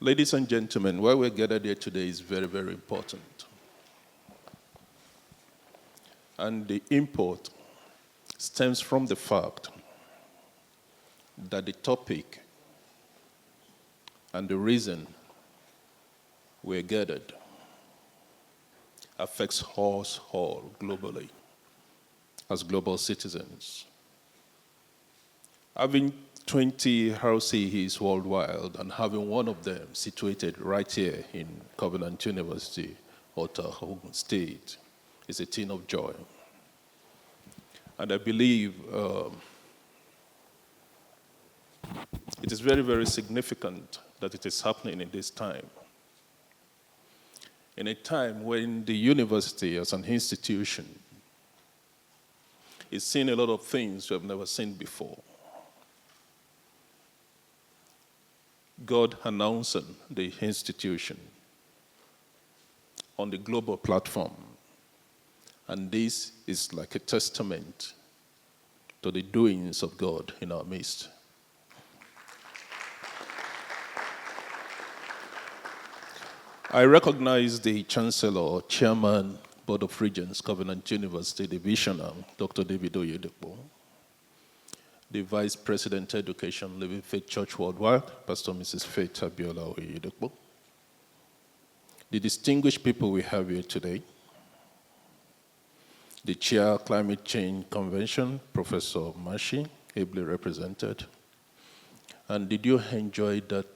Ladies and gentlemen, why we're gathered here today is very, very important. And the import stems from the fact that the topic and the reason we're gathered affects us all globally as global citizens. Having 20 RCEs worldwide and having one of them situated right here in Covenant University, Ogun State, is a thing of joy. And I believe it is very, very significant that it is happening in this time. In a time when the university as an institution is seeing a lot of things we have never seen before. God announcing the institution on the global platform. And this is like a testament to the doings of God in our midst. I recognize the Chancellor, Chairman, Board of Regents, Covenant University Divisional, Dr. David Oyedepo, the Vice President, Education, Living Faith Church Worldwide, Pastor Mrs. Faith Abiola Oyedepo, the distinguished people we have here today, the Chair, Climate Change Convention, Professor Mashi, ably represented. And did you enjoy that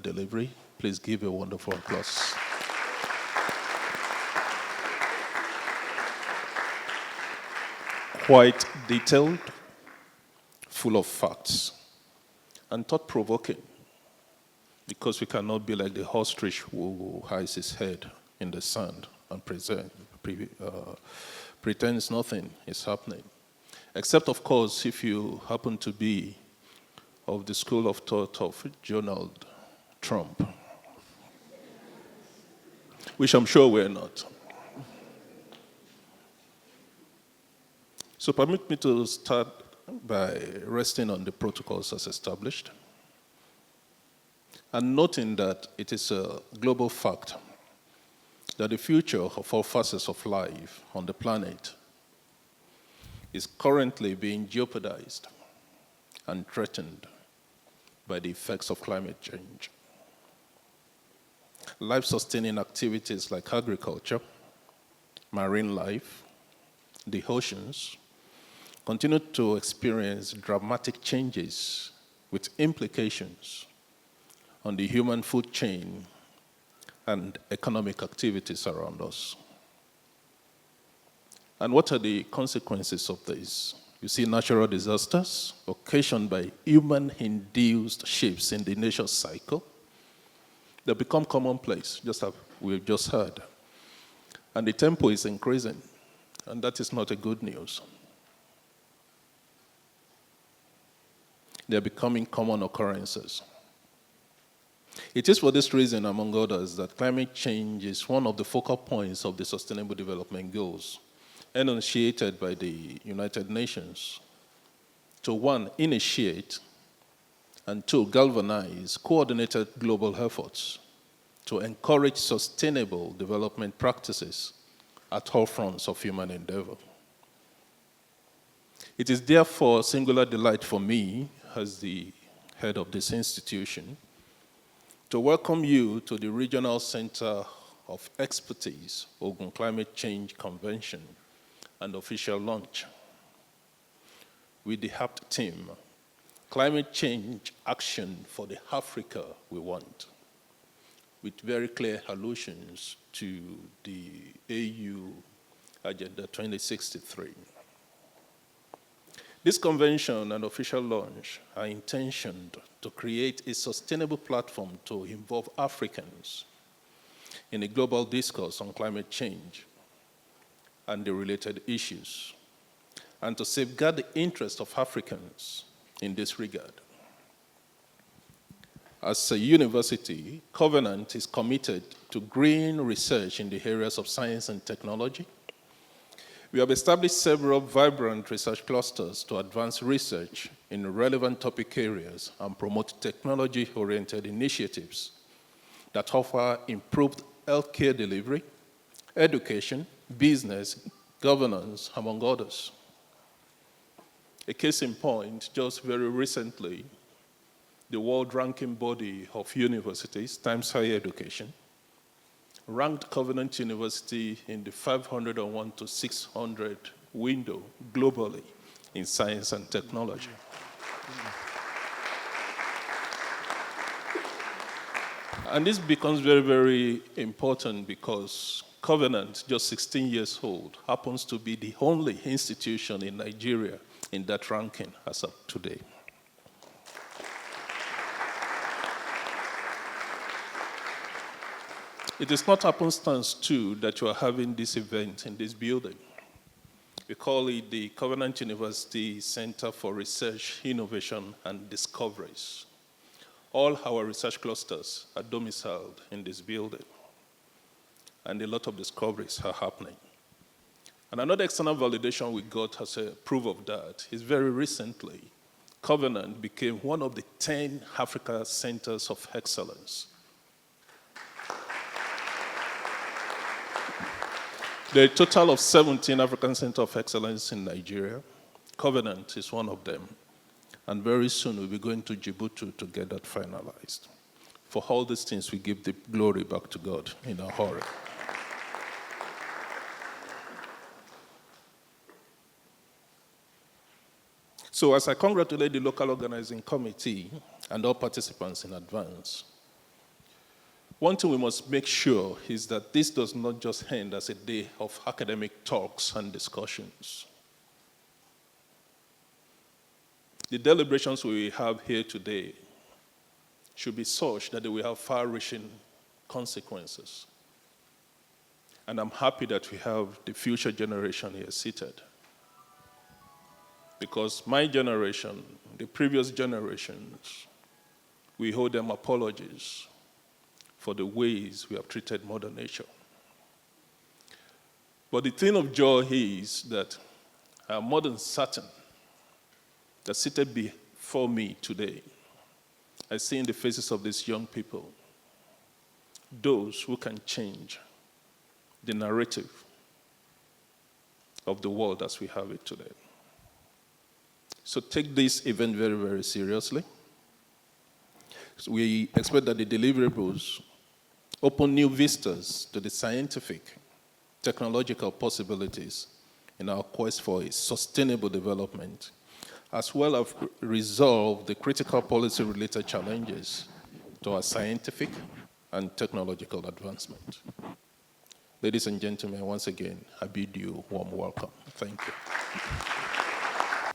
delivery? Please give a wonderful applause. Quite detailed, full of facts, and thought-provoking, because we cannot be like the ostrich who hides his head in the sand and pretends nothing is happening. Except, of course, if you happen to be of the school of thought of Donald Trump, which I'm sure we're not. So permit me to start by resting on the protocols as established and noting that it is a global fact that the future of all facets of life on the planet is currently being jeopardized and threatened by the effects of climate change. Life-sustaining activities like agriculture, marine life, the oceans, continue to experience dramatic changes with implications on the human food chain and economic activities around us. And what are the consequences of this? You see natural disasters occasioned by human-induced shifts in the nature cycle. They become commonplace, just as we've just heard. And the tempo is increasing, and that is not a good news. They're becoming common occurrences. It is for this reason, among others, that climate change is one of the focal points of the Sustainable Development Goals, enunciated by the United Nations, to one, initiate, and two, galvanize coordinated global efforts to encourage sustainable development practices at all fronts of human endeavor. It is therefore a singular delight for me, as the head of this institution, to welcome you to the Regional Center of Expertise, Ogun Climate Change Convention, and official launch with the apt theme, Climate Change Action for the Africa We Want, with very clear allusions to the AU Agenda 2063. This convention and official launch are intentioned to create a sustainable platform to involve Africans in a global discourse on climate change and the related issues, and to safeguard the interests of Africans in this regard. As a university, Covenant is committed to green research in the areas of science and technology. We have established several vibrant research clusters to advance research in relevant topic areas and promote technology-oriented initiatives that offer improved healthcare delivery, education, business, governance, among others. A case in point, just very recently, the world ranking body of universities, Times Higher Education, ranked Covenant University in the 501 to 600 window globally in science and technology. And this becomes very, very important because Covenant, just 16 years old, happens to be the only institution in Nigeria in that ranking as of today. It is not happenstance, too, that you are having this event in this building. We call it the Covenant University Center for Research, Innovation, and Discoveries. All our research clusters are domiciled in this building, and a lot of discoveries are happening. And another external validation we got as a proof of that is very recently, Covenant became one of the 10 Africa Centers of Excellence. There are a total of 17 African Centers of Excellence in Nigeria. Covenant is one of them. And very soon we'll be going to Djibouti to get that finalized. For all these things, we give the glory back to God in a hurry. So as I congratulate the local organizing committee and all participants in advance, one thing we must make sure is that this does not just end as a day of academic talks and discussions. The deliberations we have here today should be such that they will have far-reaching consequences. And I'm happy that we have the future generation here seated. Because my generation, the previous generations, we owe them apologies for the ways we have treated Mother Nature. But the thing of joy is that I am more than certain that seated before me today, I see in the faces of these young people those who can change the narrative of the world as we have it today. So take this event very, very seriously. So we expect that the deliverables open new vistas to the scientific, technological possibilities in our quest for a sustainable development, as well as resolve the critical policy-related challenges to our scientific and technological advancement. Ladies and gentlemen, once again, I bid you a warm welcome. Thank you.